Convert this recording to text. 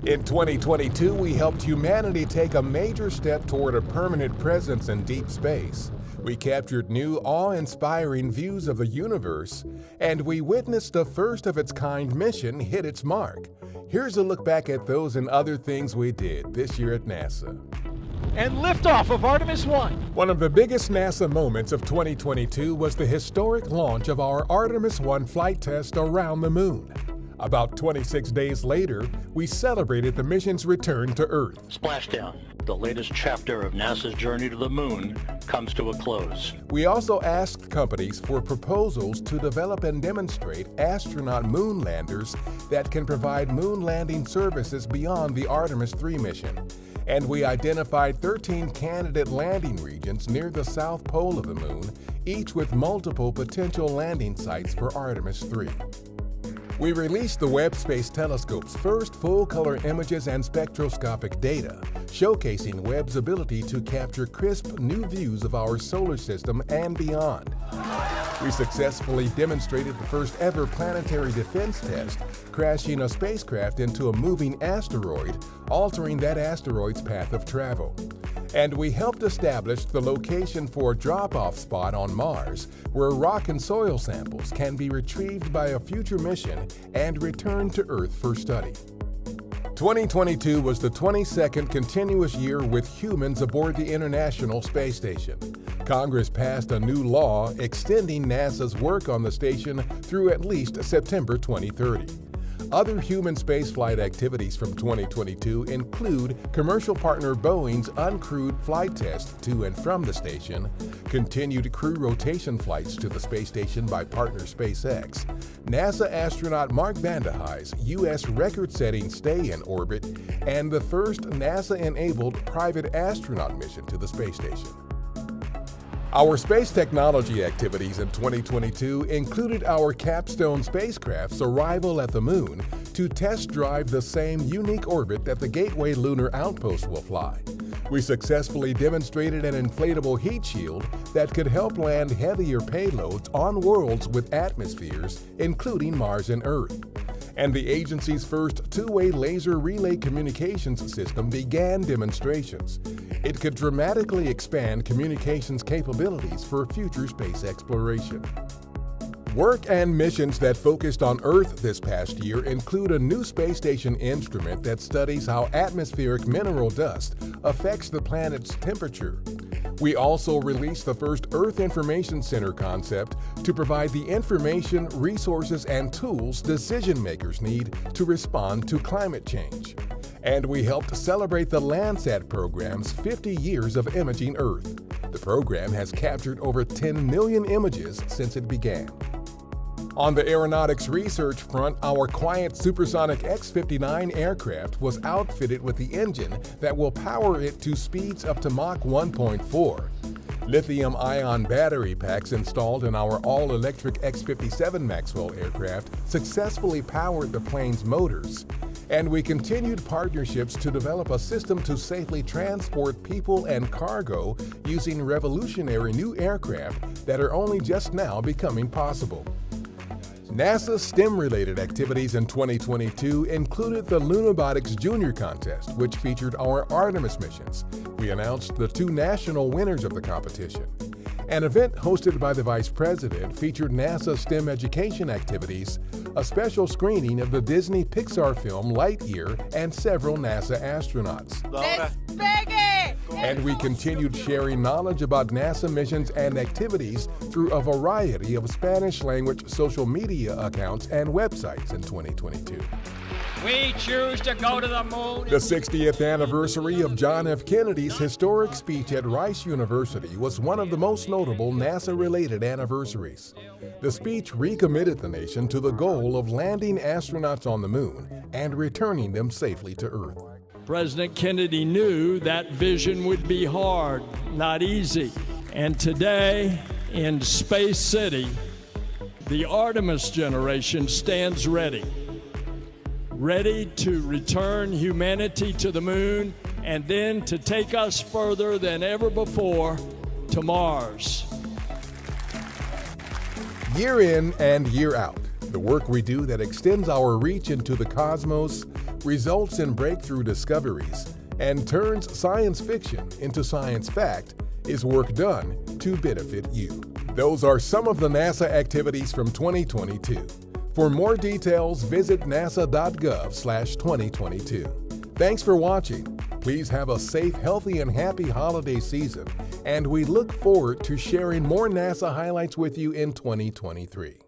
In 2022, we helped humanity take a major step toward a permanent presence in deep space. We captured new, awe-inspiring views of the universe, and we witnessed a first-of-its-kind mission hit its mark. Here's a look back at those and other things we did this year at NASA. And liftoff of Artemis 1. One of the biggest NASA moments of 2022 was the historic launch of our Artemis 1 flight test around the moon. About 26 days later, we celebrated the mission's return to Earth. Splashdown, the latest chapter of NASA's journey to the moon, comes to a close. We also asked companies for proposals to develop and demonstrate astronaut moon landers that can provide moon landing services beyond the Artemis 3 mission. And we identified 13 candidate landing regions near the south pole of the moon, each with multiple potential landing sites for Artemis 3. We released the Webb Space Telescope's first full-color images and spectroscopic data, showcasing Webb's ability to capture crisp new views of our solar system and beyond. We successfully demonstrated the first ever planetary defense test, crashing a spacecraft into a moving asteroid, altering that asteroid's path of travel. And we helped establish the location for a drop-off spot on Mars, where rock and soil samples can be retrieved by a future mission and returned to Earth for study. 2022 was the 22nd continuous year with humans aboard the International Space Station. Congress passed a new law extending NASA's work on the station through at least September 2030. Other human spaceflight activities from 2022 include commercial partner Boeing's uncrewed flight test to and from the station, continued crew rotation flights to the space station by partner SpaceX, NASA astronaut Mark Vande Hey's U.S. record-setting stay in orbit, and the first NASA-enabled private astronaut mission to the space station. Our space technology activities in 2022 included our capstone spacecraft's arrival at the Moon to test drive the same unique orbit that the Gateway Lunar Outpost will fly. We successfully demonstrated an inflatable heat shield that could help land heavier payloads on worlds with atmospheres, including Mars and Earth. And the agency's first two-way laser relay communications system began demonstrations. It could dramatically expand communications capabilities for future space exploration. Work and missions that focused on Earth this past year include a new space station instrument that studies how atmospheric mineral dust affects the planet's temperature. We also released the first Earth Information Center concept to provide the information, resources, and tools decision-makers need to respond to climate change. And we helped celebrate the Landsat program's 50 years of imaging Earth. The program has captured over 10 million images since it began. On the aeronautics research front, our quiet supersonic X-59 aircraft was outfitted with the engine that will power it to speeds up to Mach 1.4. Lithium-ion battery packs installed in our all-electric X-57 Maxwell aircraft successfully powered the plane's motors. And we continued partnerships to develop a system to safely transport people and cargo using revolutionary new aircraft that are only just now becoming possible. NASA's STEM-related activities in 2022 included the Lunabotics Junior Contest, which featured our Artemis missions. We announced the two national winners of the competition. An event hosted by the Vice President featured NASA STEM education activities, a special screening of the Disney Pixar film Lightyear, and several NASA astronauts. And we continued sharing knowledge about NASA missions and activities through a variety of Spanish-language social media accounts and websites in 2022. We choose to go to the moon. The 60th anniversary of John F. Kennedy's historic speech at Rice University was one of the most notable NASA-related anniversaries. The speech recommitted the nation to the goal of landing astronauts on the moon and returning them safely to Earth. President Kennedy knew that vision would be hard, not easy. And today, in Space City, the Artemis generation stands ready to return humanity to the moon and then to take us further than ever before to Mars. Year in and year out, the work we do that extends our reach into the cosmos results in breakthrough discoveries, and turns science fiction into science fact is work done to benefit you. Those are some of the NASA activities from 2022. For more details, visit nasa.gov/2022. Thanks for watching. Please have a safe, healthy, and happy holiday season, and we look forward to sharing more NASA highlights with you in 2023.